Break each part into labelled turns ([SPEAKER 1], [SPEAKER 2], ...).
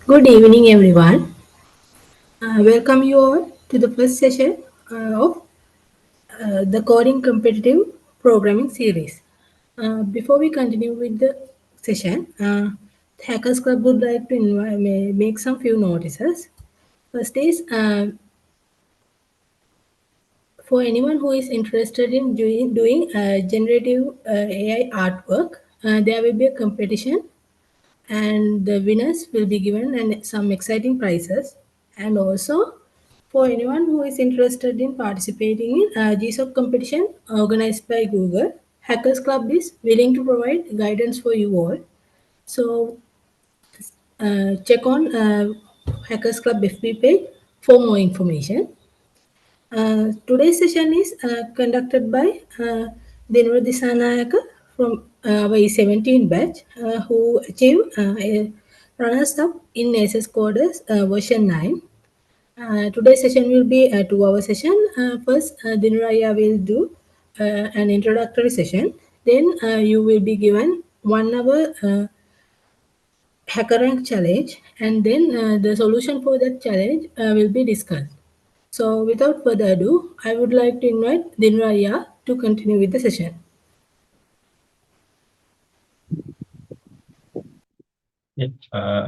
[SPEAKER 1] Good evening, everyone. Welcome you all to the first session of the Coding Competitive Programming series. Before we continue with the session, the Hackers Club would like to make some few notices. First is for anyone who is interested in doing generative AI artwork, there will be a competition and the winners will be given and some exciting prizes. And also, for anyone who is interested in participating in GSOC competition organized by Google, Hackers Club is willing to provide guidance for you all. So check on Hackers Club FB page for more information. Today's session is conducted by Dinura Dissanayake from our E17 batch who achieved a runners-up in ACES Coders version 9. Today's session will be a 2-hour session. First, Dinuraya will do an introductory session. Then you will be given 1 hour Hackerrank challenge, and then the solution for that challenge will be discussed. So, without further ado, I would like to invite Dinraya to continue with the session.
[SPEAKER 2] Yeah.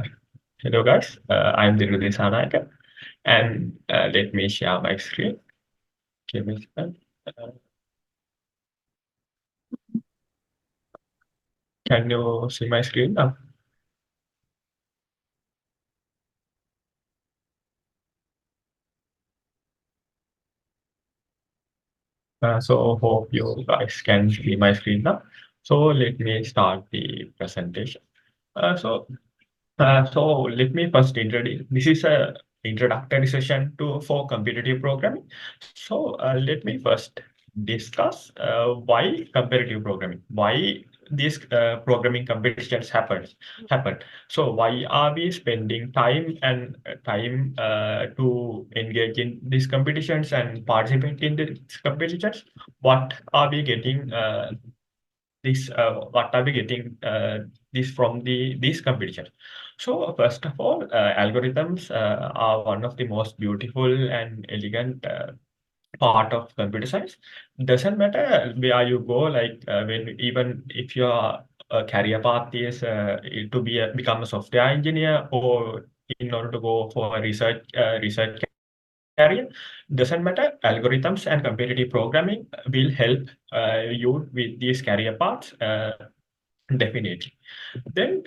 [SPEAKER 2] Hello guys, I'm Dinura Dissanayake, and let me share my screen. Give me a second. Can you see my screen now? So hope you guys can see my screen now. So let me start the presentation. So let me first introduce. This is a introductory session for competitive programming. So let me first discuss why competitive programming, why these programming competitions happen. So why are we spending time to engage in these competitions and participate in these competitions? What are we getting? What are we getting this from these competitions? So first of all, algorithms are one of the most beautiful and elegant part of computer science. Doesn't matter where you go, like when even if your career path is to become a software engineer or in order to go for a research career, doesn't matter. Algorithms and competitive programming will help you with these career paths definitely. Then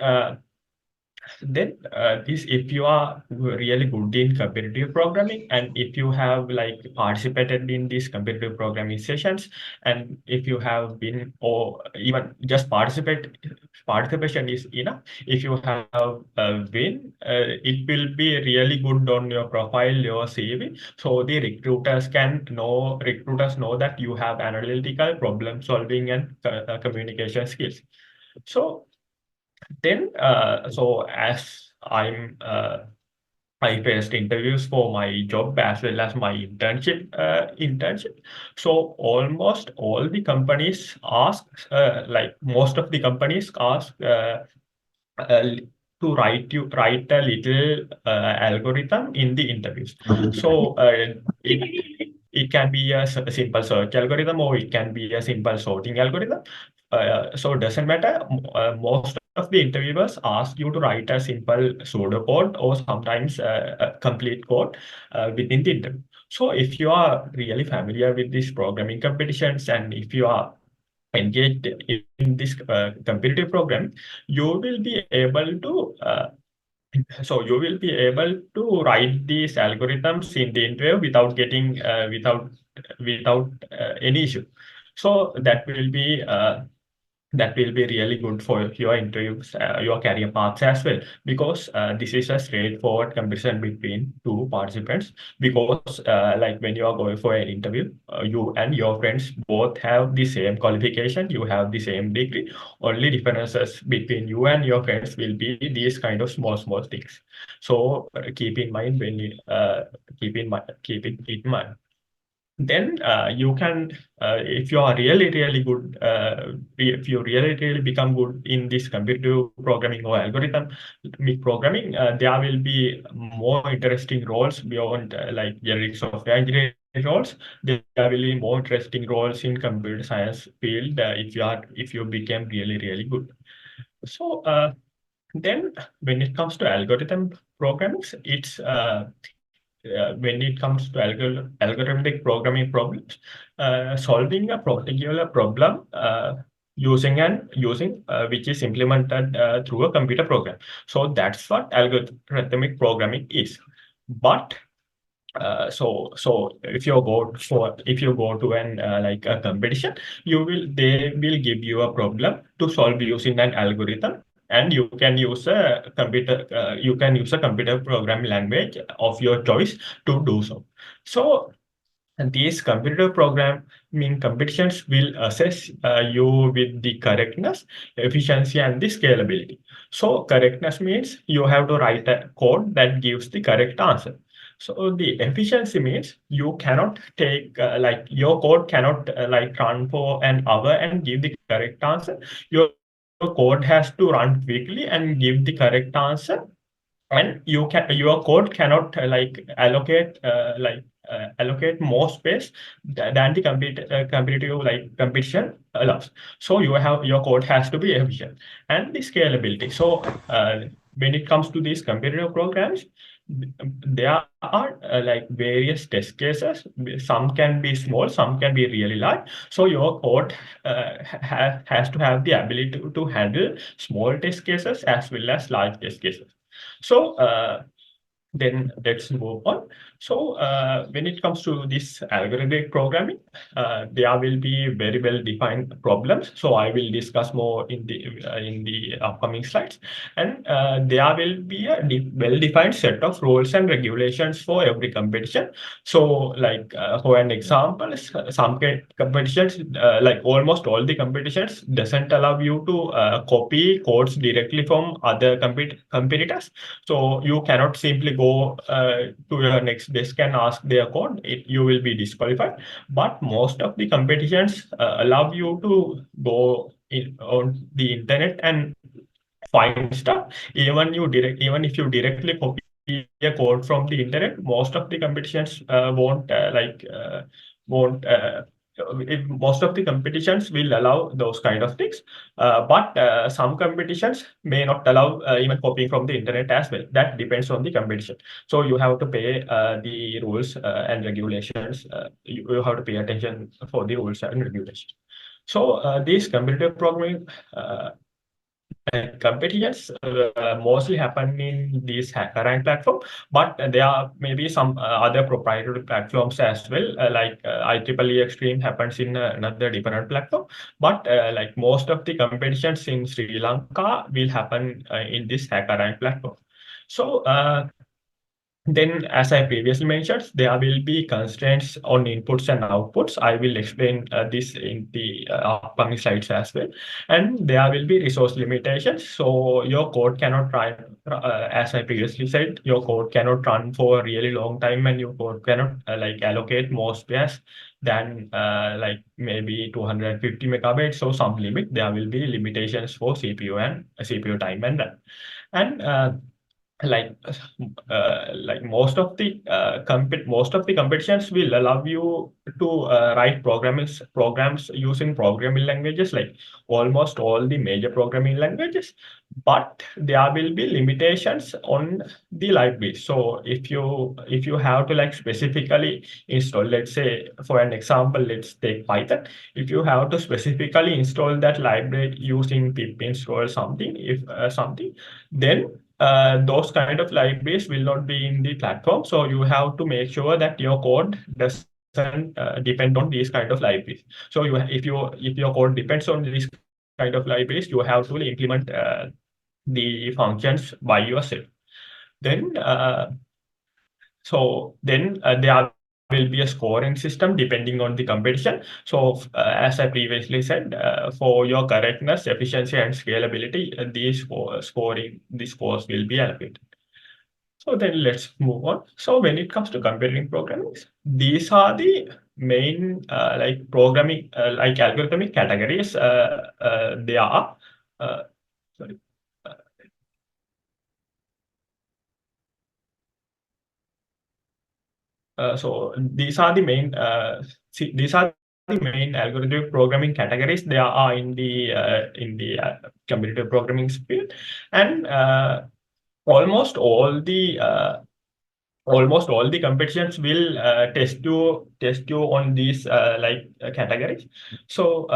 [SPEAKER 2] this if you are really good in competitive programming and if you have like participated in these competitive programming sessions, and if you have been or even just participation is enough. If you have win, it will be really good on your profile, your CV, so the recruiters know that you have analytical problem solving and communication skills. So then, so as I faced interviews for my job as well as my internship. So almost all the companies ask, like most of the companies ask uh, to write a little algorithm in the interviews. So it can be a simple search algorithm or it can be a simple sorting algorithm. So it doesn't matter. Most of the interviewers ask you to write a simple pseudocode or sometimes a complete code within the interview. So if you are really familiar with these programming competitions and if you are engaged in this competitive program, you will be able to you will be able to write these algorithms in the interview without getting without any issue. So that will be really good for your interviews, your career paths as well, because this is a straightforward comparison between two participants. Because like when you are going for an interview, you and your friends both have the same qualification, you have the same degree. Only differences between you and your friends will be these kind of small things. So keep in mind when you keep it in mind. then you can, if you are really good, if you really become good in this competitive programming or algorithmic programming, there will be more interesting roles beyond like generic software engineering roles. There will be more interesting roles in computer science field if you became really good. So then when it comes to algorithm programming, it's when it comes to algorithmic programming problems, solving a particular problem using which is implemented through a computer program. So that's what algorithmic programming is. But so if you go to an like a competition, they will give you a problem to solve using an algorithm, and you can use a computer programming language of your choice to do so. So and these computer programming competitions will assess you with the correctness, efficiency, and the scalability. So correctness means you have to write a code that gives the correct answer. So the efficiency means you cannot take like your code cannot like run for an hour and give the correct answer. Your code has to run quickly and give the correct answer, and your code cannot allocate more space than the competitive like competition allows. So your code has to be efficient. And the scalability. So when it comes to these competitive programs, there are like various test cases. Some can be small, some can be really large. So your code has to have the ability to handle small test cases as well as large test cases. So then let's move on. So when it comes to this algorithmic programming, there will be very well defined problems. So I will discuss more in the upcoming slides. And there will be a well defined set of rules and regulations for every competition. So like for an example, some competitions, like almost all the competitions, doesn't allow you to copy codes directly from other competitors. So you cannot simply go to your next desk and ask their code. You will be disqualified. But most of the competitions allow you to go on the internet and find stuff. Even if you directly copy a code from the internet, most of the competitions won't most of the competitions will allow those kind of things. But some competitions may not allow even copying from the internet as well. That depends on the competition. So you have to pay the rules and regulations. You have to pay attention for the rules and regulations. So these competitive programming competitions mostly happen in this Hackerrank platform, but there are maybe some other proprietary platforms as well, like IEEE Extreme happens in another different platform. But like most of the competitions in Sri Lanka will happen in this Hackerrank platform. So then, as I previously mentioned, there will be constraints on inputs and outputs. I will explain this in the upcoming slides as well. And there will be resource limitations. So your code cannot run, as I previously said, your code cannot run for a really long time, and your code cannot like allocate more space than like maybe 250 megabytes. So some limit. There will be limitations for CPU and CPU time and RAM. And like like most of the competitions will allow you to write programs using programming languages, like almost all the major programming languages. But there will be limitations on the libraries. So if you have to like specifically install, let's say for an example, let's take Python. If you have to specifically install that library using pip install something, if something, then those kind of libraries will not be in the platform. So you have to make sure that your code doesn't depend on these kind of libraries. So if your code depends on these kind of libraries, you have to implement the functions by yourself. Then there will be a scoring system depending on the competition. So as I previously said, for your correctness, efficiency, and scalability, the scores will be allocated. So then let's move on. So when it comes to computing programming, these are the main like programming like algorithmic categories. They are uh, sorry. Uh, so these are the main these are the main algorithmic programming categories. They are in the competitive programming field, and almost all the almost all the competitions will test you on these categories. So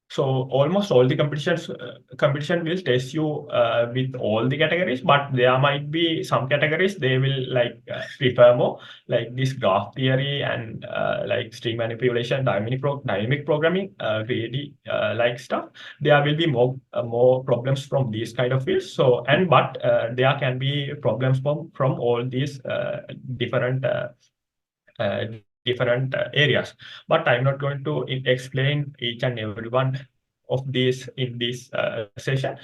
[SPEAKER 2] so almost all the competition will test you with all the categories, but there might be some categories they will prefer more, like this graph theory and like string manipulation, dynamic programming, creative like stuff. There will be more problems from these kind of fields. So and but there can be problems from all these different areas. But I'm not going to explain each and every one of these in this session.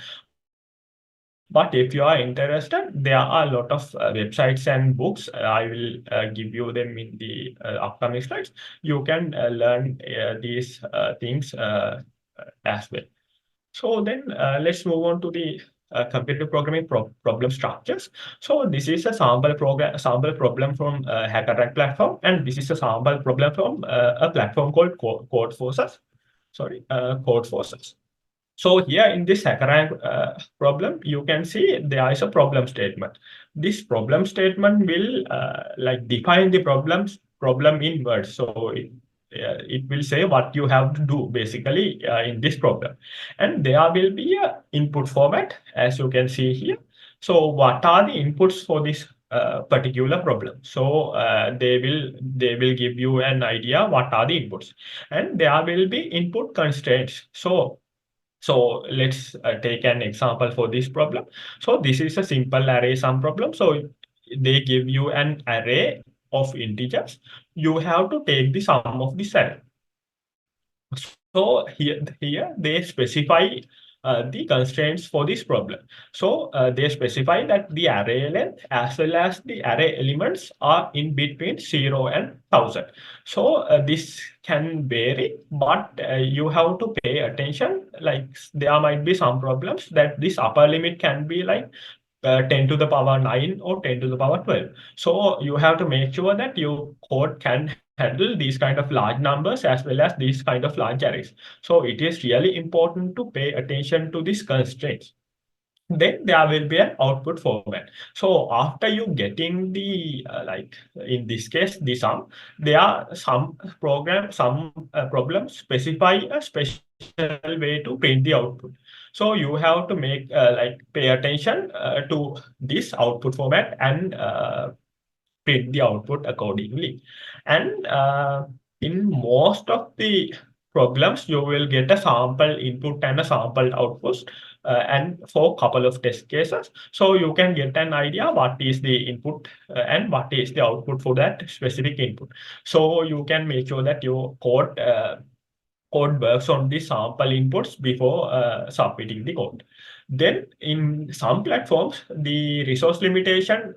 [SPEAKER 2] But if you are interested, there are a lot of websites and books. I will give you them in the upcoming slides. You can learn these things as well. So then let's move on to the competitive programming problem structures. So this is a sample problem from Hackerrank platform, and this is a sample problem from a platform called Code Forces. Sorry, Code Forces. So here in this Hackerrank problem, you can see there is a problem statement. This problem statement will define the problem in words. So it will say what you have to do basically in this problem, and there will be a input format as you can see here. So what are the inputs for this particular problem? So they will give you an idea what are the inputs, and there will be input constraints. So let's take an example for this problem. So this is a simple array sum problem. So they give you an array of integers. You have to take the sum of this array. So here they specify the constraints for this problem. So they specify that the array length as well as the array elements are in between 0 and 1000. So this can vary, but you have to pay attention. Like there might be some problems that this upper limit can be like 10 to the power 9 or 10 to the power 12. So you have to make sure that your code can handle these kind of large numbers as well as these kind of large arrays. So it is really important to pay attention to these constraints. Then there will be an output format. So after you getting the in this case the sum, there are some programs specify a special way to print the output. So you have to make pay attention to this output format and print the output accordingly. And in most of the problems, you will get a sample input and a sample output, and for a couple of test cases. So you can get an idea what is the input and what is the output for that specific input. So you can make sure that your code works on the sample inputs before submitting the code. Then in some platforms, the resource limitation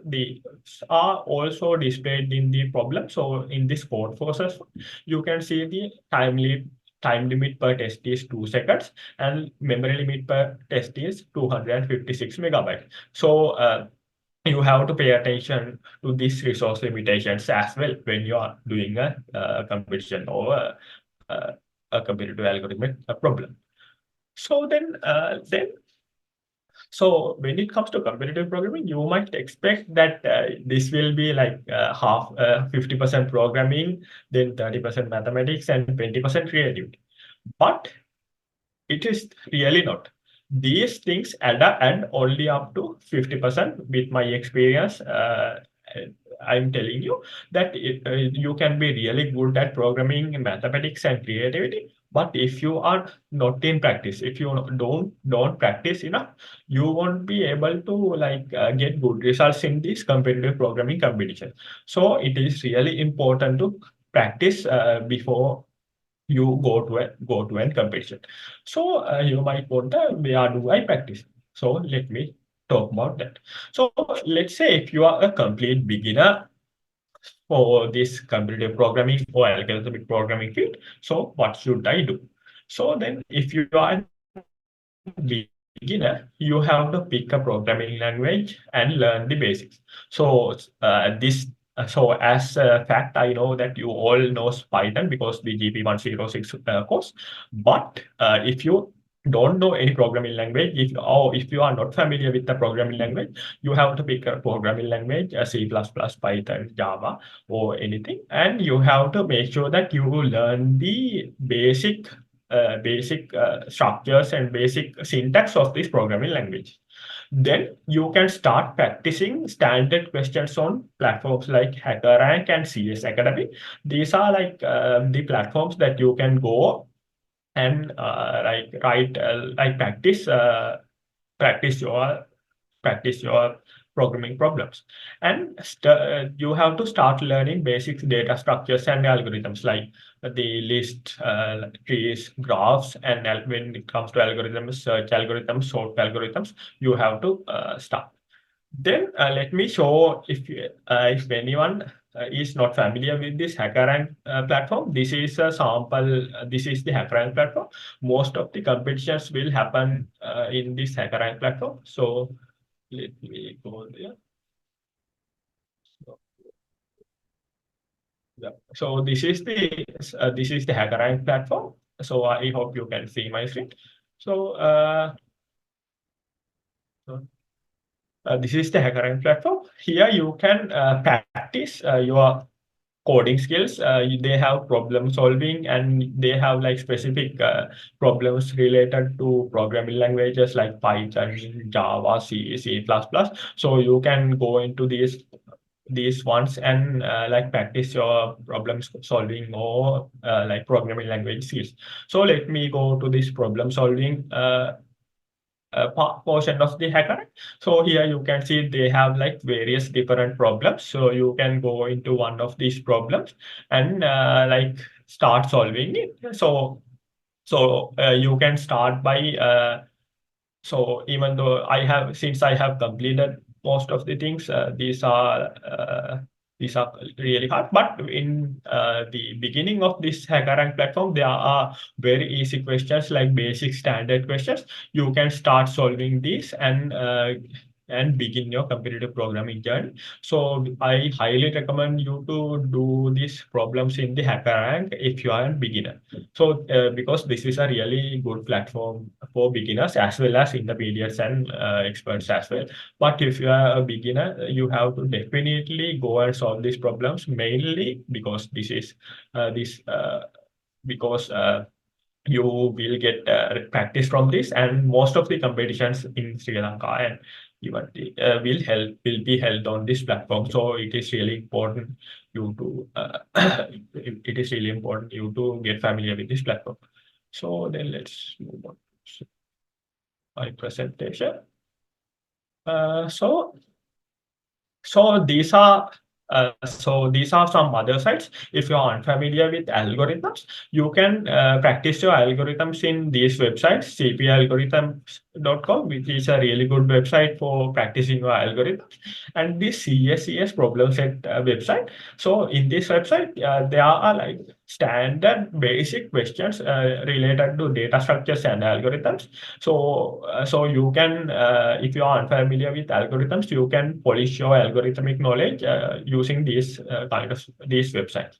[SPEAKER 2] are also displayed in the problem. So in this code forces, you can see the time limit per test is 2 seconds and memory limit per test is 256 megabytes. So you have to pay attention to these resource limitations as well when you are doing a competition or uh, a competitive algorithmic problem. So so when it comes to competitive programming, you might expect that this will be like half 50% programming, then 30% mathematics, and 20% creativity. But it is really not. These things add only up to 50% with my experience. I'm telling you that you can be really good at programming, mathematics, and creativity. But if you are not in practice, if you don't practice enough, you won't be able to get good results in this competitive programming competition. So it is really important to practice before you go to an competition. So you might wonder, where do I practice? So let me talk about that. So let's say if you are a complete beginner for this competitive programming or algorithmic programming field, so what should I do? So then if you are a beginner, you have to pick a programming language and learn the basics. So so as a fact, I know that you all knows Python because the GP106 course. But if you don't know any programming language, if you are not familiar with the programming language, you have to pick a programming language, C++, Python, Java, or anything, and you have to make sure that you learn the basic structures and basic syntax of this programming language. Then you can start practicing standard questions on platforms like HackerRank and CS Academy. These are like the platforms that you can go and practice your practice your programming problems. And you have to start learning basic data structures and algorithms like the list, trees, graphs, and when it comes to algorithms, search algorithms, sort algorithms, you have to start. Then let me show if anyone is not familiar with this HackerRank platform. This is a sample. This is the HackerRank platform. Most of the competitions will happen in this HackerRank platform. So let me go there. So, yeah. So this is the HackerRank platform. So I hope you can see my screen. So this is the HackerRank platform. Here you can practice your coding skills. They have problem solving, and they have like specific problems related to programming languages like Python, Java, C, C++. So you can go into these ones and like practice your problem solving or like programming language skills. So let me go to this problem solving portion of the hacker. So here you can see they have like various different problems. So you can go into one of these problems and like start solving it. So you can start by so even though since I have completed most of the things, these are really hard. But in the beginning of this HackerRank platform, there are very easy questions like basic standard questions. You can start solving these and begin your competitive programming journey. So I highly recommend you to do these problems in the HackerRank if you are a beginner. So because this is a really good platform for beginners as well as intermediates and experts as well. But if you are a beginner, you have to definitely go and solve these problems mainly because this is this because you will get practice from this, and most of the competitions in Sri Lanka and even will be held on this platform. So it is really important you to it is really important you to get familiar with this platform. So then let's move on to my presentation. So so these are some other sites. If you are unfamiliar with algorithms, you can practice your algorithms in these websites, cpalgorithms.com, which is a really good website for practicing your algorithms, and the CSCS problem set website. So in this website, there are like standard basic questions related to data structures and algorithms. So you can, if you are unfamiliar with algorithms, you can polish your algorithmic knowledge using these websites.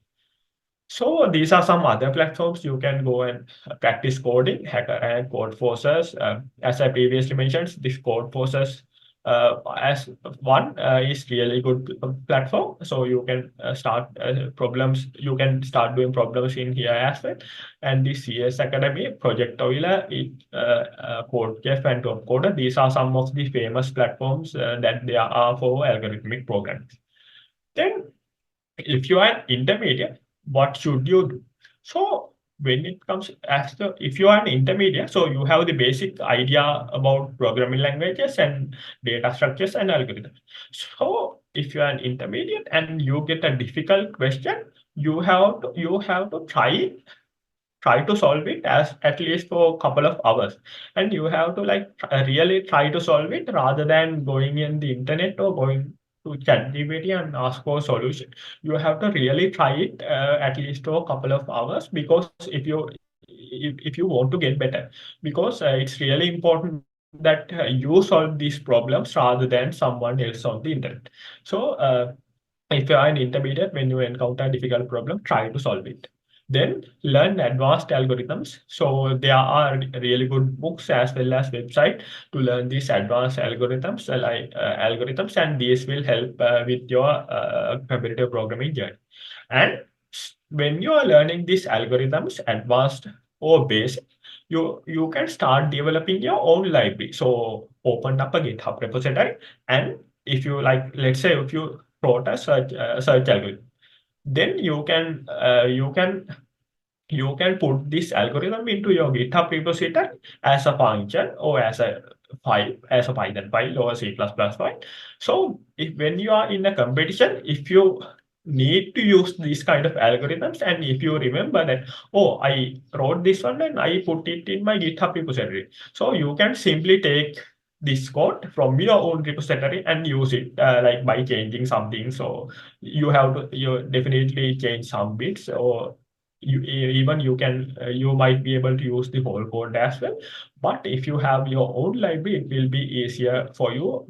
[SPEAKER 2] So these are some other platforms you can go and practice coding, Hacker and Code Forces. As I previously mentioned, this Code Forces as one is really good platform. So you can start problems. You can start doing problems in here as well. And the CS Academy, Project Oila, CodeChef, and TopCoder. These are some of the famous platforms that there are for algorithmic programming. Then if you are intermediate, what should you do? So when it comes if you are an intermediate, so you have the basic idea about programming languages and data structures and algorithms. So if you are an intermediate and you get a difficult question, you have to try to solve it as at least for a couple of hours, and you have to like really try to solve it rather than going in the internet or going to ChatGPT and ask for a solution. You have to really try it at least for a couple of hours, because if you want to get better, because it's really important that you solve these problems rather than someone else on the internet. So if you are an intermediate, when you encounter a difficult problem, try to solve it. Then learn advanced algorithms. So there are really good books as well as website to learn these advanced algorithms, algorithms, and these will help with your competitive programming journey. And when you are learning these algorithms, advanced or basic, you can start developing your own library. So open up a GitHub repository, and if you like, let's say if you wrote a search algorithm, then you can put this algorithm into your GitHub repository as a function or as a file, as a Python file or a C++ file. So if when you are in a competition, if you need to use these kind of algorithms, and if you remember that, oh, I wrote this one and I put it in my GitHub repository, so you can simply take this code from your own repository and use it like by changing something. So you definitely change some bits, or even you might be able to use the whole code as well. But if you have your own library, it will be easier for you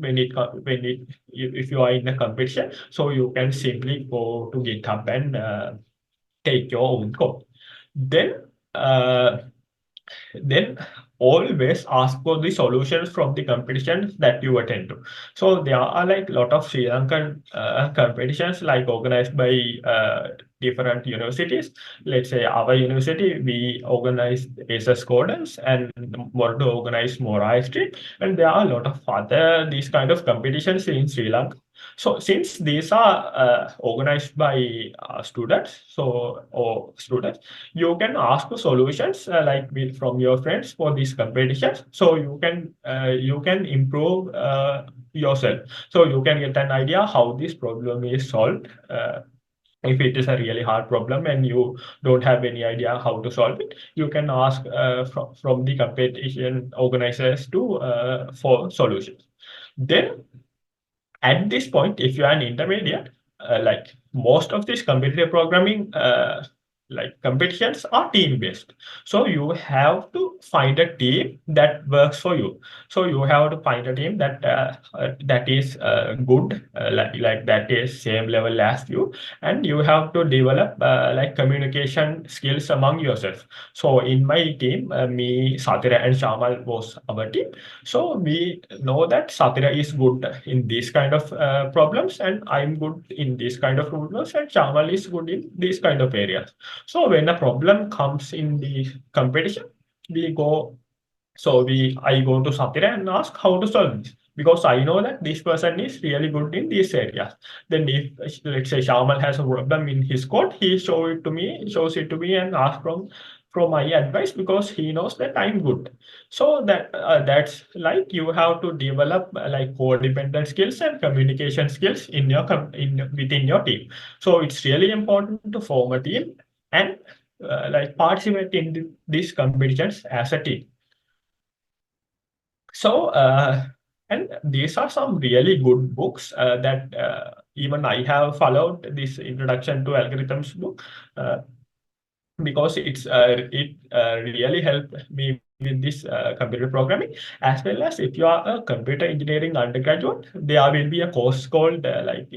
[SPEAKER 2] if you are in a competition. So you can simply go to GitHub and take your own code. Then uh, then always ask for the solutions from the competitions that you attend to. So there are like a lot of Sri Lankan competitions like organized by different universities. Let's say our university, we organize ASUS Codens and want to organize more IST. And there are a lot of other these kind of competitions in Sri Lanka. So since these are organized by students, you can ask for solutions from your friends for these competitions. So you can improve yourself. So you can get an idea how this problem is solved. If it is a really hard problem and you don't have any idea how to solve it, you can ask from the competition organizers to for solutions. Then at this point, if you are an intermediate, like most of these competitive programming like competitions are team based. So you have to find a team that works for you. So you have to find a team that is good, like that is same level as you, and you have to develop like communication skills among yourself. So in my team, me, Satira, and Shamal was our team. So we know that Satira is good in these kind of problems, and I'm good in these kind of problems, and Chamal is good in these kind of areas. So when a problem comes in the competition, we go. I go to Satira and ask how to solve this, because I know that this person is really good in these areas. Then if let's say Shamal has a problem in his code, he shows it to me and ask from my advice, because he knows that I'm good. So that's like you have to develop like codependent skills and communication skills in within your team. So it's really important to form a team and like participate in these competitions as a team. So, and these are some really good books that even I have followed this Introduction to Algorithms book, because it really helped me with this computer programming. As well as if you are a computer engineering undergraduate, there will be a course called like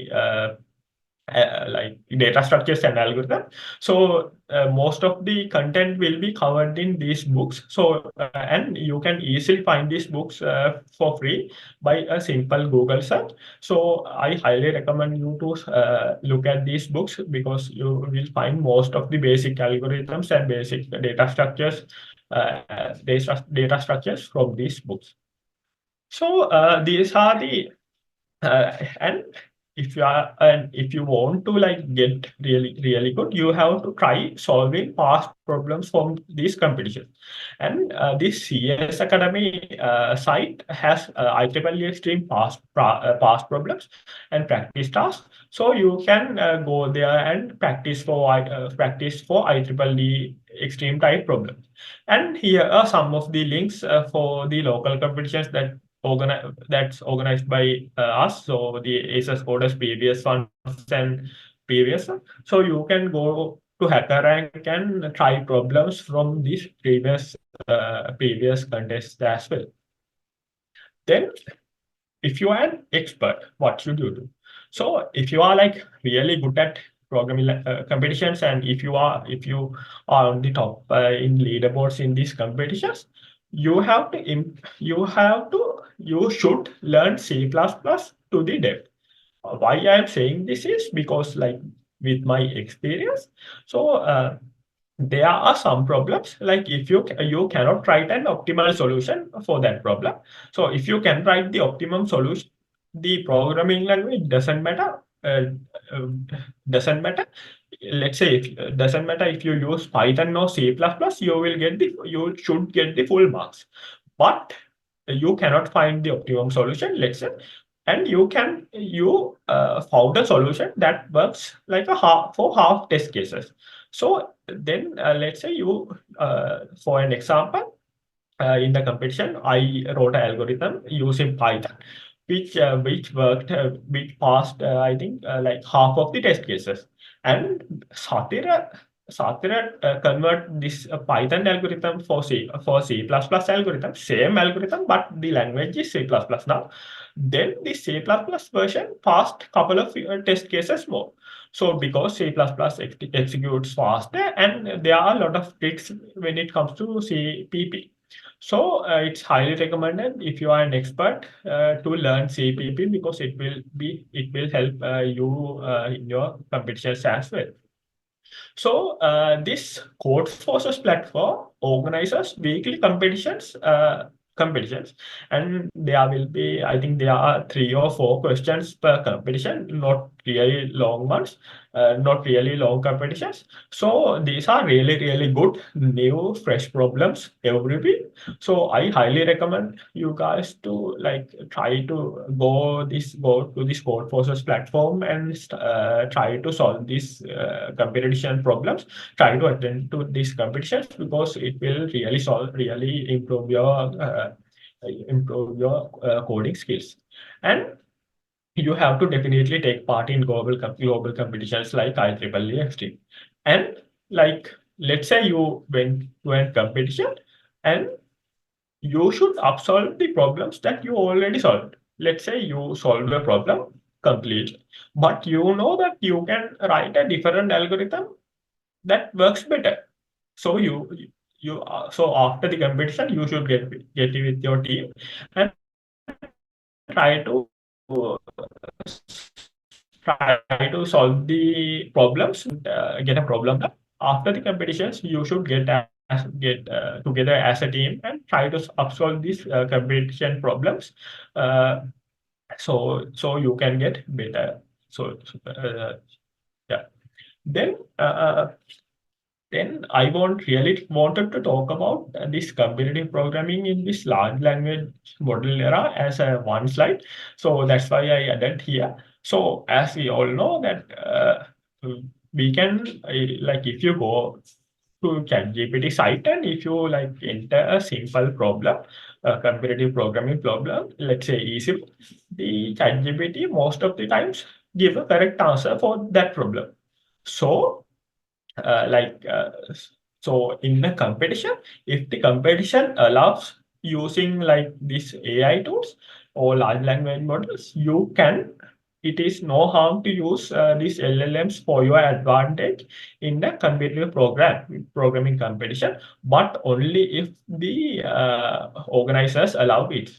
[SPEAKER 2] data structures and algorithm. So most of the content will be covered in these books. So and you can easily find these books for free by a simple Google search. So I highly recommend you to look at these books, because you will find most of the basic algorithms and basic data structures from these books. So these are the and if you want to like get really good, you have to try solving past problems from these competitions. And this CS Academy site has IEEE Extreme past problems and practice tasks. So you can go there and practice for IEEE Extreme type problems. And here are some of the links for the local competitions that's organized by us. So the ACES Coders previous ones and previous. So you can go to Hackerrank and try problems from these previous contests as well. Then, if you are an expert, what should you do? So if you are like really good at programming competitions, and if you are on the top in leaderboards in these competitions, you have to you should learn C++ to the depth. Why I am saying this is because like with my experience, so there are some problems like if you cannot write an optimal solution for that problem. So if you can write the optimum solution, the programming language uh, doesn't matter. Let's say if doesn't matter if you use Python or C++, you should get the full marks. But you cannot find the optimum solution, let's say, and you found a solution that works like a half test cases. So then let's say for an example, in the competition, I wrote an algorithm using Python, which passed I think like half of the test cases. And Satira convert this Python algorithm for C++ algorithm, same algorithm, but the language is C++ now. Then the C++ version passed couple of test cases more. So because C++ executes faster, and there are a lot of tricks when it comes to CPP. So it's highly recommended if you are an expert to learn CPP, because it will help you in your competitions as well. So this Code Forces platform organizes weekly competitions, and there will be, I think there are 3 or 4 questions per competition, not really long ones, not really long competitions. So these are really good new fresh problems every week. So I highly recommend you guys to like try to go to this Code Forces platform and try to solve these competition problems. Try to attend to these competitions because it will really improve your coding skills. And you have to definitely take part in global competitions like IEEE Extreme. And like let's say you went to a competition, and you should upsolve the problems that you already solved. Let's say you solved a problem completely, but you know that you can write a different algorithm that works better. So so after the competition, you should get it with your team and try to solve the problems and get a problem done. After the competitions, you should get together as a team and try to upsolve these competition problems. Uh, so you can get better. Yeah. Then I wanted to talk about this competitive programming in this large language model era as a one slide. So that's why I added here. So as we all know that we can like if you go to ChatGPT site and if you like enter a simple problem, a competitive programming problem, let's say easy, the ChatGPT most of the times give a correct answer for that problem. So like so in the competition, if the competition allows using like these AI tools or large language models, it is no harm to use these LLMs for your advantage in the competitive programming competition, but only if the organizers allows it.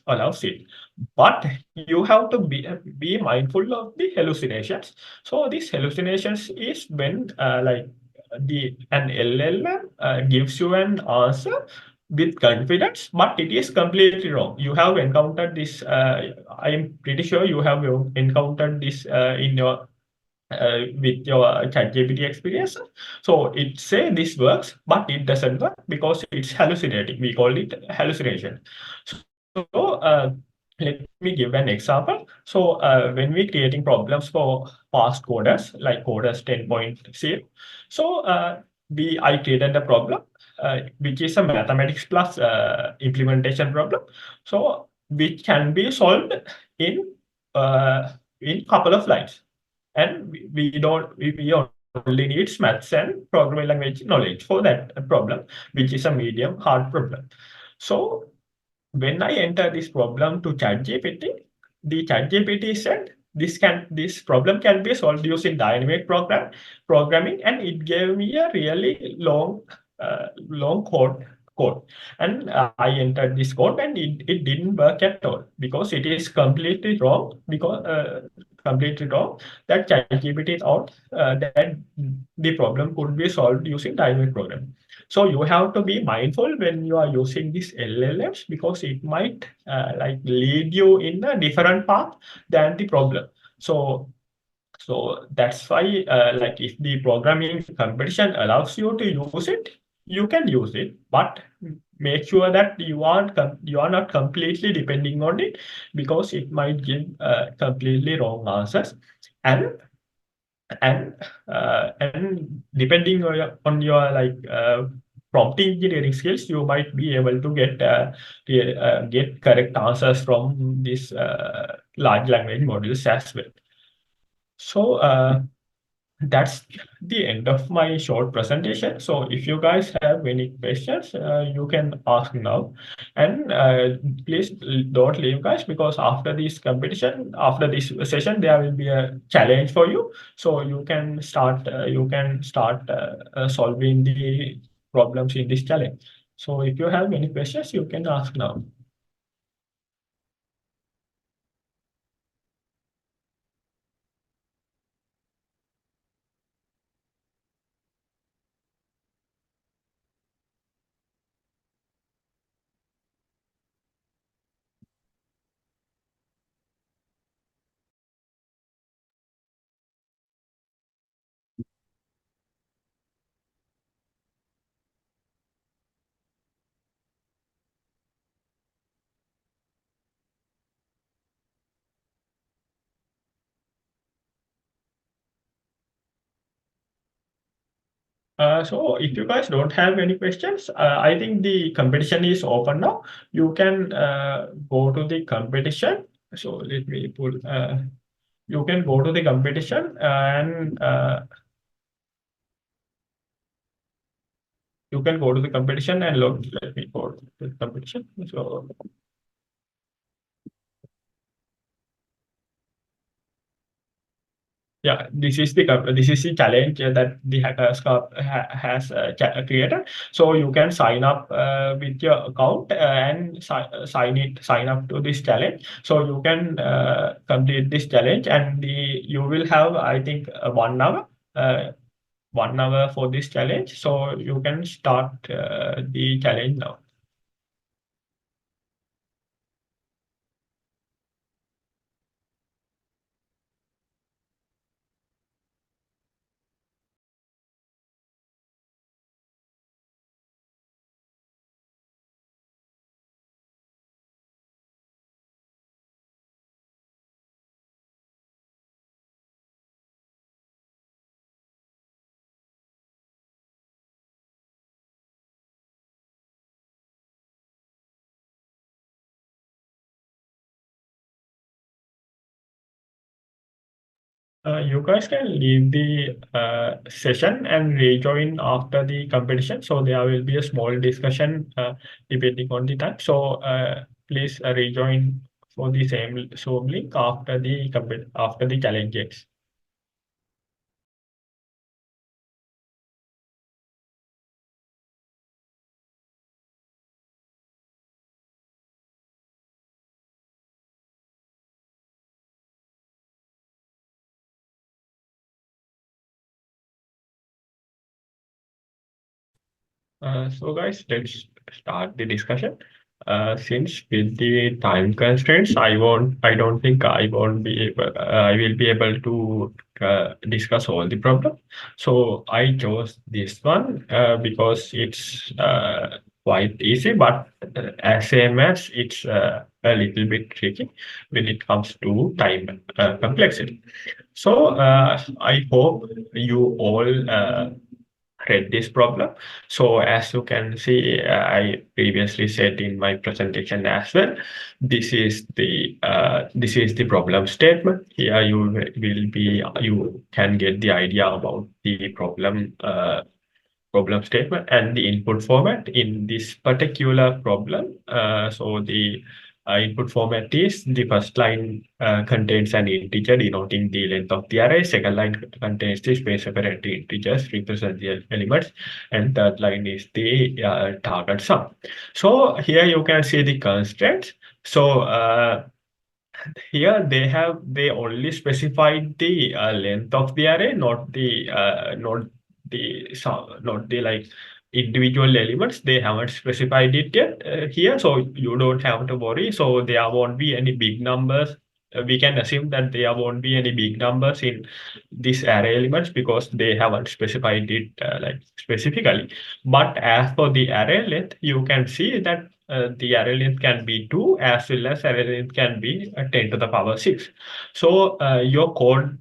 [SPEAKER 2] But you have to be mindful of the hallucinations. So these hallucinations is when like an LLM gives you an answer with confidence, but it is completely wrong. You have encountered this. I am pretty sure you have encountered this in your with your ChatGPT experience. So it say this works, but it doesn't work because it's hallucinating. We call it hallucination. So let me give an example. So when we creating problems for past coders like coders 10.0, so I created a problem which is a mathematics plus implementation problem. So which can be solved in in couple of lines, and we only need maths and programming language knowledge for that problem, which is a medium hard problem. So when I enter this problem to ChatGPT, the ChatGPT said this problem can be solved using dynamic programming, and it gave me a really long code, and I entered this code, and it didn't work at all because it is completely wrong that ChatGPT thought that the problem could be solved using dynamic programming. So you have to be mindful when you are using these LLMs because it might like lead you in a different path than the problem. So that's why like if the programming competition allows you to use it, you can use it, but make sure that you are not completely depending on it because it might give completely wrong answers. And and uh, and depending on your like prompt engineering skills, you might be able to get correct answers from these large language models as well. So that's the end of my short presentation. So if you guys have any questions, you can ask now. And please don't leave, guys, because after this session, there will be a challenge for you. So you can start solving the problems in this challenge. So if you have any questions, you can ask now. So if you guys don't have any questions, I think the competition is open now. You can go to the competition. So let me pull. You can go to the competition and you can go to the competition and look. Let me go to the competition. So yeah, this is the challenge that the Hackers Cup has created. So you can sign up with your account and sign up to this challenge. So you can complete this challenge, and you will have, I think, 1 hour. Uh, 1 hour for this challenge. So you can start the challenge now. You guys can leave the session and rejoin after the competition. So there will be a small discussion depending on the time. So please rejoin for the same Zoom link after after the challenge ends. So guys, let's start the discussion. Since with the time constraints, I don't think I will be able to discuss all the problem. So I chose this one because it's quite easy, but as same as it's a little bit tricky when it comes to time complexity. So I hope you all read this problem. So as you can see, I previously said in my presentation as well, this is the problem statement. Here you can get the idea about the problem statement and the input format in this particular problem. So the input format is the first line contains an integer denoting the length of the array. Second line contains the space separated integers represent the elements, and third line is the target sum. So here you can see the constraints. So here they only specified the length of the array, not the like individual elements. They haven't specified it yet here, so you don't have to worry. So there won't be any big numbers. We can assume that there won't be any big numbers in this array elements because they haven't specified it like specifically. But as for the array length, you can see that the array length can be 2 as well as array length can be 10 to the power 6. So your code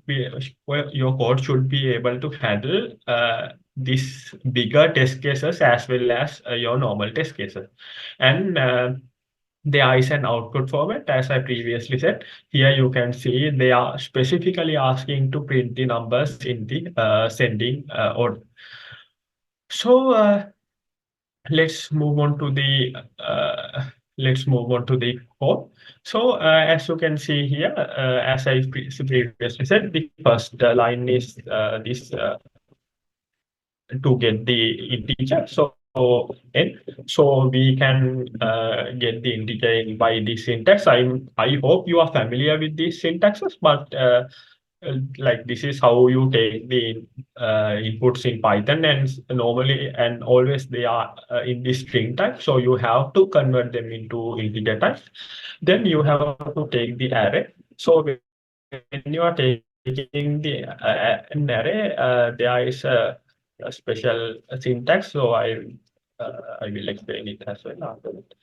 [SPEAKER 2] should be able to handle these bigger test cases as well as your normal test cases. And there is an output format, as I previously said. Here you can see they are specifically asking to print the numbers in the sending order. So let's move on to the code. So as you can see here, as I previously said, the first line is this to get the integer. So n, so we can get the integer in by the syntax. I hope you are familiar with these syntaxes, but like this is how you take the inputs in Python, and normally and always they are in the string type. So you have to convert them into integer types. Then you have to take the array. So when you are taking the an array, there is a special syntax. So I will explain it as well after that.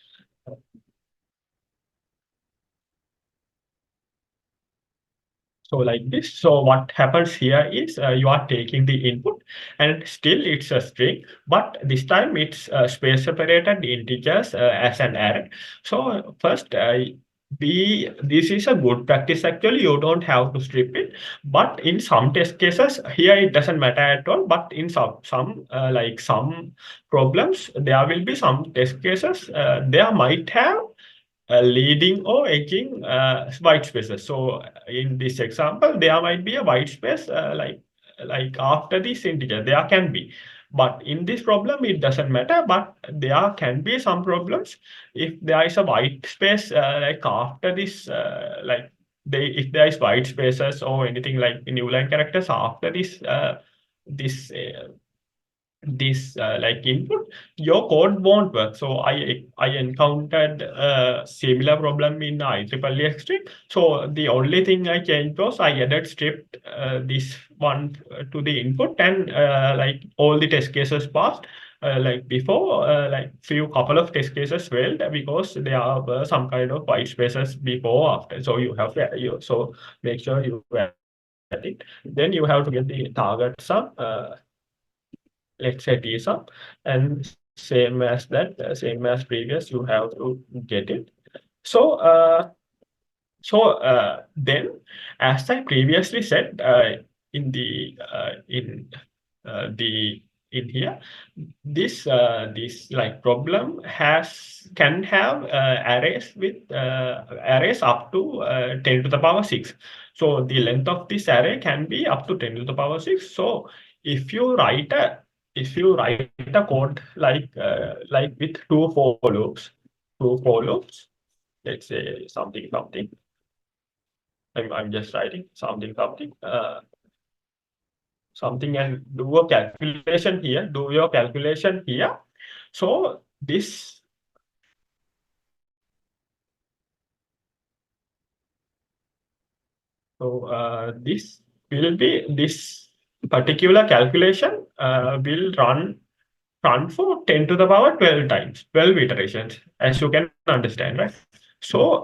[SPEAKER 2] So like this. So what happens here is you are taking the input and still it's a string, but this time it's space separated integers as an array. So first this is a good practice actually. You don't have to strip it, but in some test cases here it doesn't matter at all. But in some problems there will be some test cases there might have leading or edging white spaces. So in this example, there might be a white space like after this integer, there can be. But in this problem, it doesn't matter. But there can be some problems if there is a white space like after this, like if there is white spaces or anything like new line characters after this like input, your code won't work. So I encountered a similar problem in IEEE Extreme. So the only thing I changed was I added stripped this one to the input, and like all the test cases passed. Like before, like couple of test cases failed because there were some kind of white spaces before after. So you have to so make sure you add it. Then you have to get the target sum. Let's say T sum, and same as previous, you have to get it. So then, as I previously said in the in here, this like problem can have arrays up to 10 to the power 6. So the length of this array can be up to 10 to the power 6. So if you write a code like with two for loops, let's say something. I'm just writing something and do a calculation here. Do your calculation here. So this this will be this particular calculation will run for 10 to the power 12 times, 12 iterations, as you can understand, right? So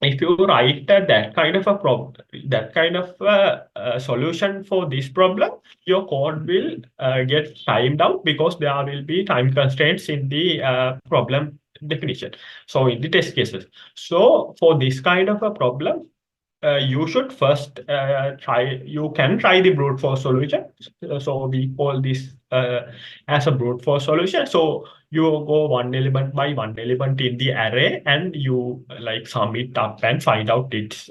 [SPEAKER 2] if you write that kind of a problem, that kind of solution for this problem, your code will get timed out because there will be time constraints in the problem definition. So in the test cases. So for this kind of a problem, you should first you can try the brute force solution. So we call this as a brute force solution. So you go one element by one element in the array, and you like sum it up and find out it's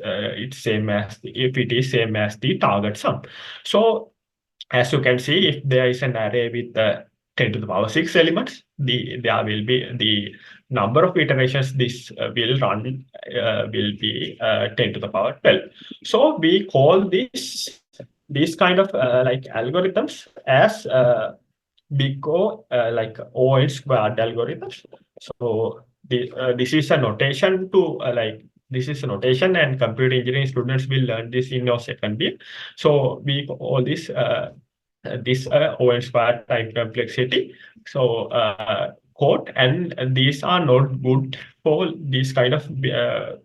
[SPEAKER 2] same as if it is same as the target sum. So as you can see, if there is an array with 10 to the power 6 elements, there will be the number of iterations this will run will be 10 to the power 12. So we call these kind of like algorithms as big O, like O squared algorithms. So this is a notation to like this is a notation, and computer engineering students will learn this in your second year. So we call this O squared time complexity. So code, and these are not good for these kind of where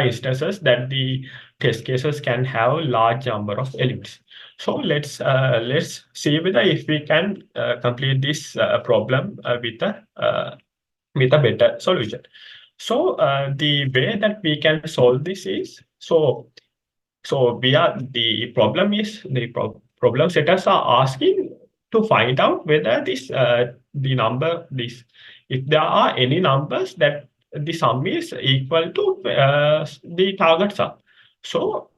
[SPEAKER 2] instances that the test cases can have large number of elements. So let's see whether if we can complete this problem with a better solution. So the way that we can solve this is so we are the problem is the problem setters are asking to find out whether the number this if there are any numbers that the sum is equal to the target sum. So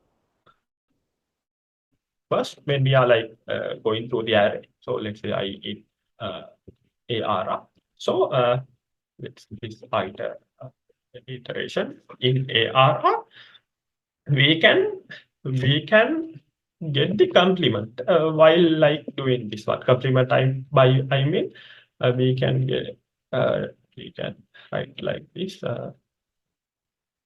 [SPEAKER 2] first, when we are like going through the array, so let's say I in uh, ARR. So let's this iteration in ARR, we can we can get the complement while like doing this one complement. I mean we can get we can write like this.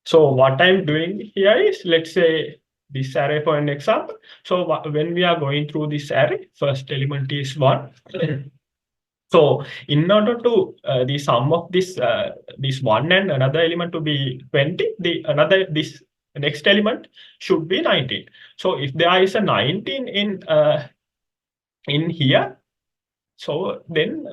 [SPEAKER 2] So what I'm doing here is, let's say this array for an example. So when we are going through this array, first element is 1. So in order to the sum of this 1 and another element to be 20, this next element should be 19. So if there is a 19 in here, so then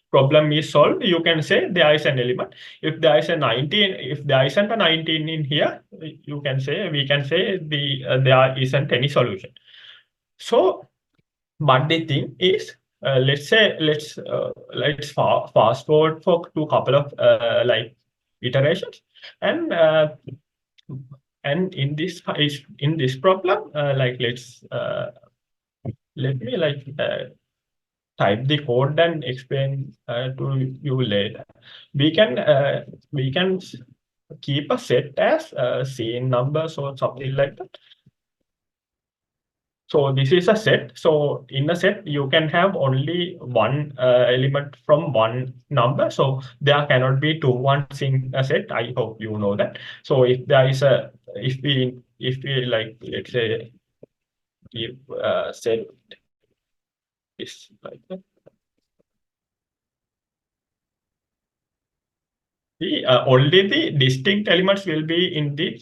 [SPEAKER 2] problem is solved. You can say there is an element. If there is a 19, if there isn't a 19 in here, you can say we can say there isn't any solution. So, but the thing is, let's say let's fast forward for to couple of like iterations, and in this problem, like let me like type the code and explain to you later. We can keep a set as scene numbers or something like that. So this is a set. So in a set, you can have only one element from one number. So there cannot be two ones in a set. I hope you know that. So if there is a if we like let's say give set is like that. Only the distinct elements will be in the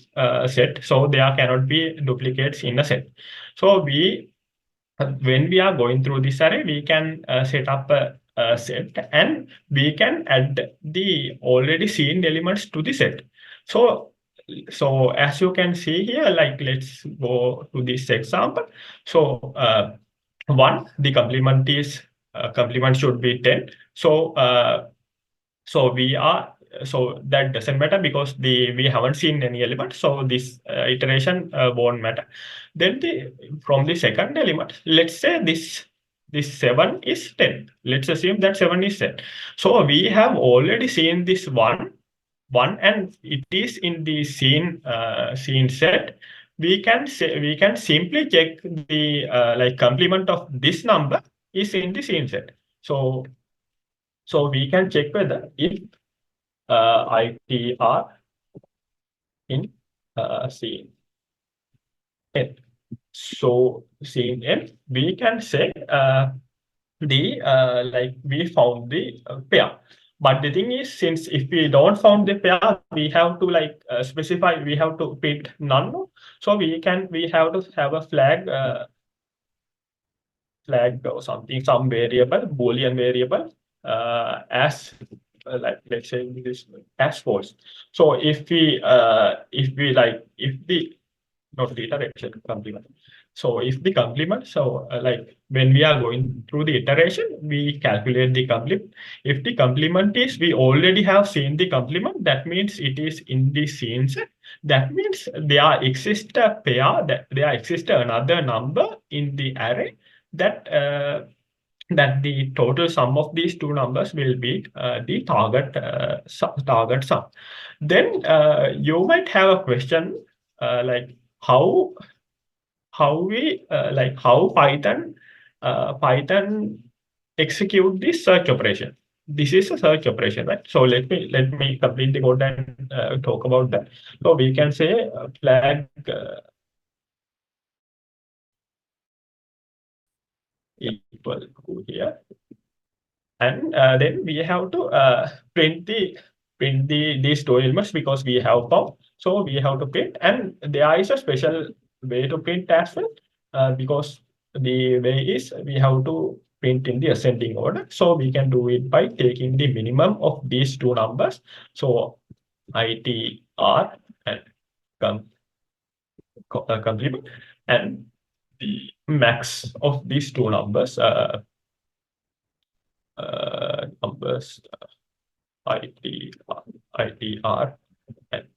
[SPEAKER 2] set, so there cannot be duplicates in a set. So when we are going through this array, we can set up a set, and we can add the already seen elements to the set. So as you can see here, like let's go to this example. So one, the complement should be 10. So we are so that doesn't matter because we haven't seen any element. So this iteration won't matter. Then from the second element, let's say this 7 is 10. Let's assume that 7 is 10. So we have already seen this one, and it is in the scene set. We can simply check the like complement of this number is in the scene set. So so we can check whether if ITR in scene N. So scene N, we can say the like we found the pair. But the thing is, since if we don't found the pair, we have to like specify, we have to print none. So we have to have a flag or something, some variable, Boolean variable, as like let's say this as false. So if we like if the not the iteration complement. So if the complement, so like when we are going through the iteration, we calculate the complement. If the complement is we already have seen the complement, that means it is in the scene set. That means there exists a pair, that there exists another number in the array that that the total sum of these two numbers will be the target sum. Then you might have a question like how we like how Python execute this search operation. This is a search operation, right? So let me complete the code and talk about that. So we can say flag equal to here, and then we have to print these two elements because we have found. So we have to print, and there is a special way to print as well, because the way is we have to print in the ascending order. So we can do it by taking the minimum of these two numbers. So ITR and com complement, and the max of these two numbers numbers ITR and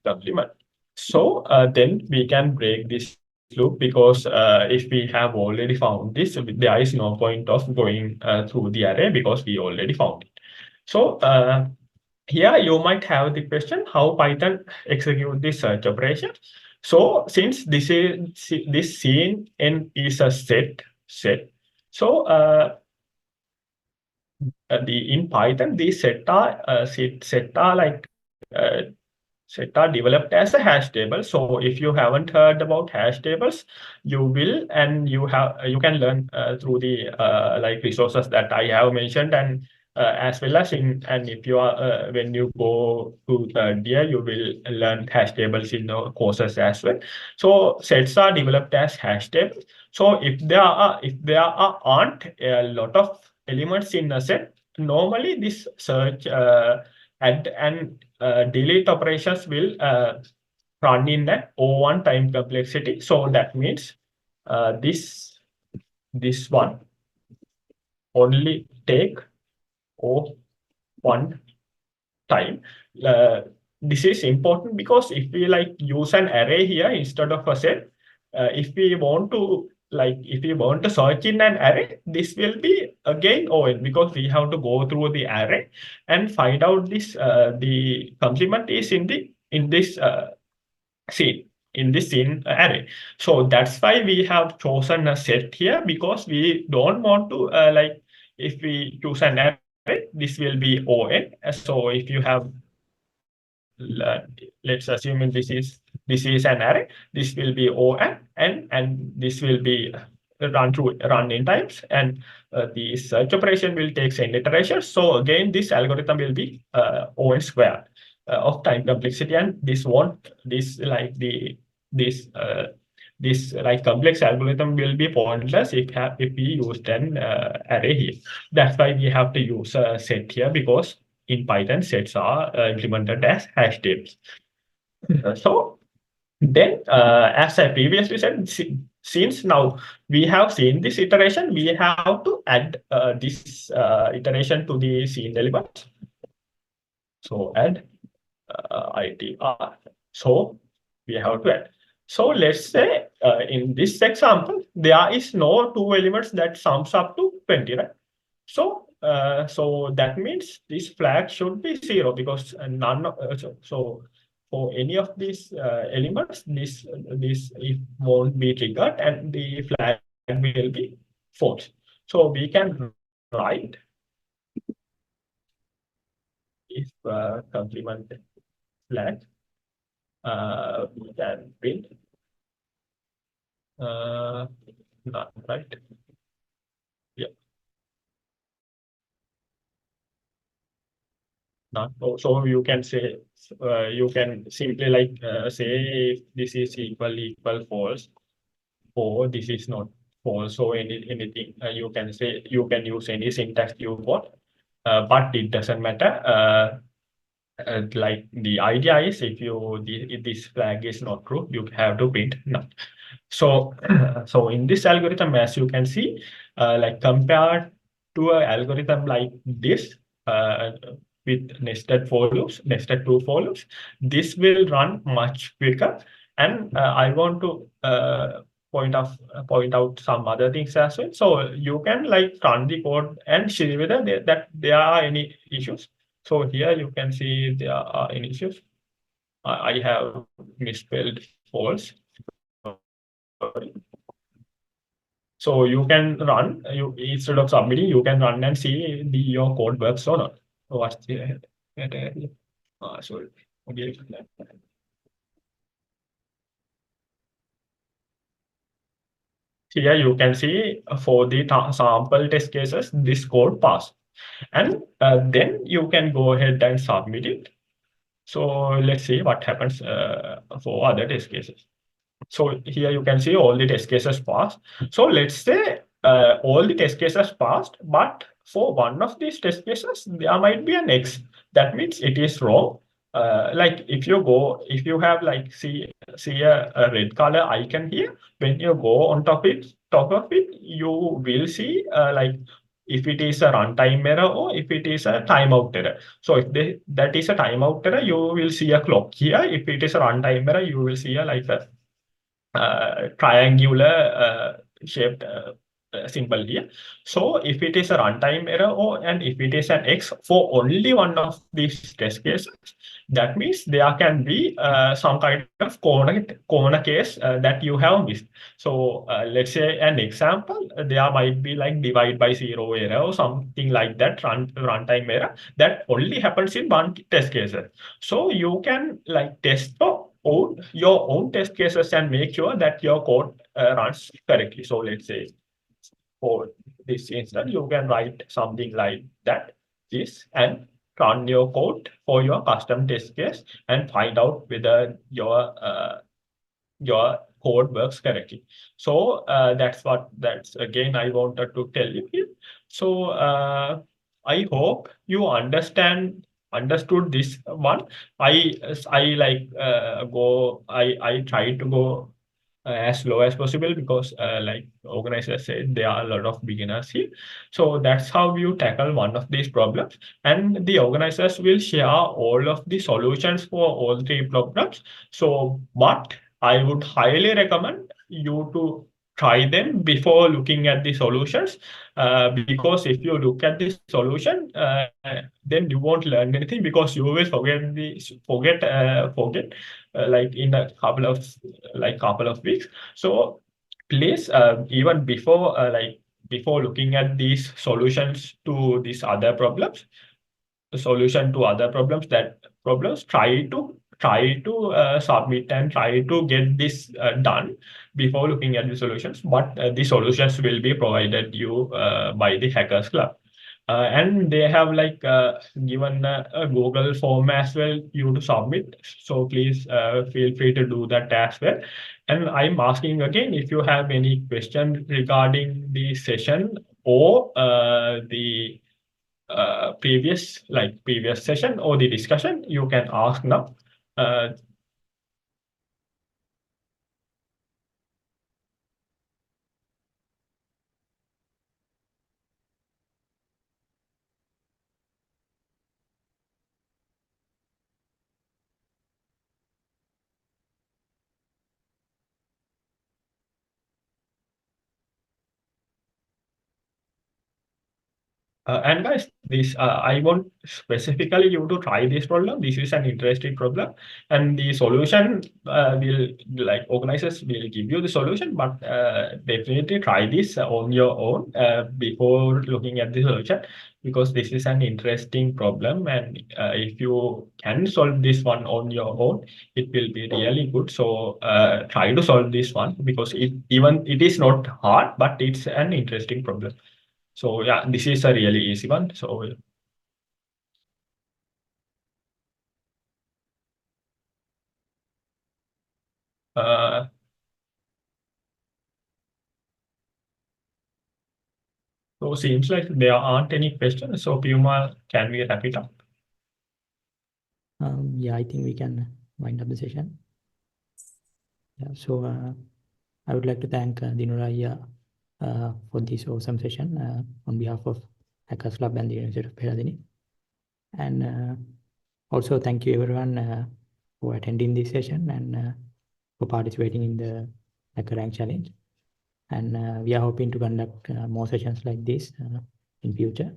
[SPEAKER 2] complement. So then we can break this loop because if we have already found this, there is no point of going through the array because we already found it. So here you might have the question how Python execute this search operation. So since this scene n is a set, so the in Python, these set are like set are developed as a hash table. So if you haven't heard about hash tables, you will, and you can learn through the like resources that I have mentioned, and as well as in, and if you are when you go to third year, you will learn hash tables in the courses as well. So sets are developed as hash tables. So if there aren't a lot of elements in a set, normally this search add and delete operations will run in an O1 time complexity. So that means this one only take O1 time. This is important because if we like use an array here instead of a set, if we want to search in an array, this will be again ON because we have to go through the array and find out this the complement is in this scene in this scene array. So that's why we have chosen a set here, because we don't want to like if we choose an array, this will be ON. So if you have let's assume this is an array, this will be ON, and this will be run in times, and the search operation will take n iterations. So again, this algorithm will be ON squared of time complexity, and this won't this like the this like complex algorithm will be pointless if we used an array here. That's why we have to use a set here, because in Python, sets are implemented as hash tables. So then, as I previously said, since now we have seen this iteration, we have to add this iteration to the scene element. So add ITR. So we have to add. So let's say in this example, there is no two elements that sums up to 20, right? So so that means this flag should be 0 because none of, so for any of these elements, this if won't be triggered and the flag will be false. So we can write if complement flag, we can print uh, none, right? Yeah, none. So you can say, you can simply like say if this is equal false, or this is not false, or anything. You can say, you can use any syntax you want, but it doesn't matter. Like the idea is, if this flag is not true, you have to print none. So, so in this algorithm, as you can see, like compared to an algorithm like this, uh, with nested for loops, nested true for loops, this will run much quicker. And I want to point out some other things as well. So you can like run the code and see whether that there are any issues. So here you can see there are any issues. I have misspelled false. So you can run, you instead of submitting, you can run and see your code works or not. So what's the sorry. Okay. Here you can see for the sample test cases, this code passed. And then you can go ahead and submit it. So let's see what happens for other test cases. So here you can see all the test cases passed. So let's say all the test cases passed, but for one of these test cases, there might be an X. That means it is wrong. Like if you have like see a red color icon here, when you go on top of it, you will see like if it is a runtime error or if it is a timeout error. So if that is a timeout error, you will see a clock here. If it is a runtime error, you will see a like a triangular shaped symbol here. So if it is a runtime error and if it is an X for only one of these test cases, that means there can be some kind of corner case that you have missed. So let's say an example, there might be like divide by zero error or something like that, runtime error that only happens in one test case. So you can like test your own test cases and make sure that your code runs correctly. So let's say for this instance, you can write something like that, this, and run your code for your custom test case and find out whether your code works correctly. So that's again I wanted to tell you here. So I hope you understood this one. I like go I try to go as low as possible because like organizers said, there are a lot of beginners here. So that's how you tackle one of these problems, and the organizers will share all of the solutions for all three problems. So but I would highly recommend you to try them before looking at the solutions, because if you look at the solution, then you won't learn anything because you will forget like in a couple of weeks. So please, even before looking at these solutions to these other problems, the solution to other problems, try to submit and try to get this done before looking at the solutions. But the solutions will be provided you by the Hackers Club. And they have like given a Google form as well you to submit. So please feel free to do that as well. And I'm asking again, if you have any question regarding the session or the previous session or the discussion, you can ask now. Uh, And guys, this I want specifically you to try this problem. This is an interesting problem, and the solution will like organizers will give you the solution, but definitely try this on your own before looking at the solution, because this is an interesting problem, and if you can solve this one on your own, it will be really good. So try to solve this one, because it is not hard, but it's an interesting problem. So yeah, this is a really easy one. So uh, so seems like there aren't any questions. So Puma, can we wrap it up?
[SPEAKER 3] Yeah, I think we can wind up the session. Yeah, so I would like to thank Dinura for this awesome session on behalf of Hackers Club and the University of Peradeniya. And also thank you everyone for attending this session and for participating in the Hackerrank challenge. And we are hoping to conduct more sessions like this in future.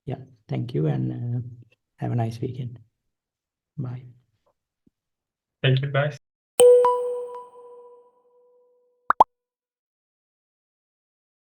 [SPEAKER 3] Yeah, thank you and have a nice weekend. Bye.
[SPEAKER 2] Thank you, guys.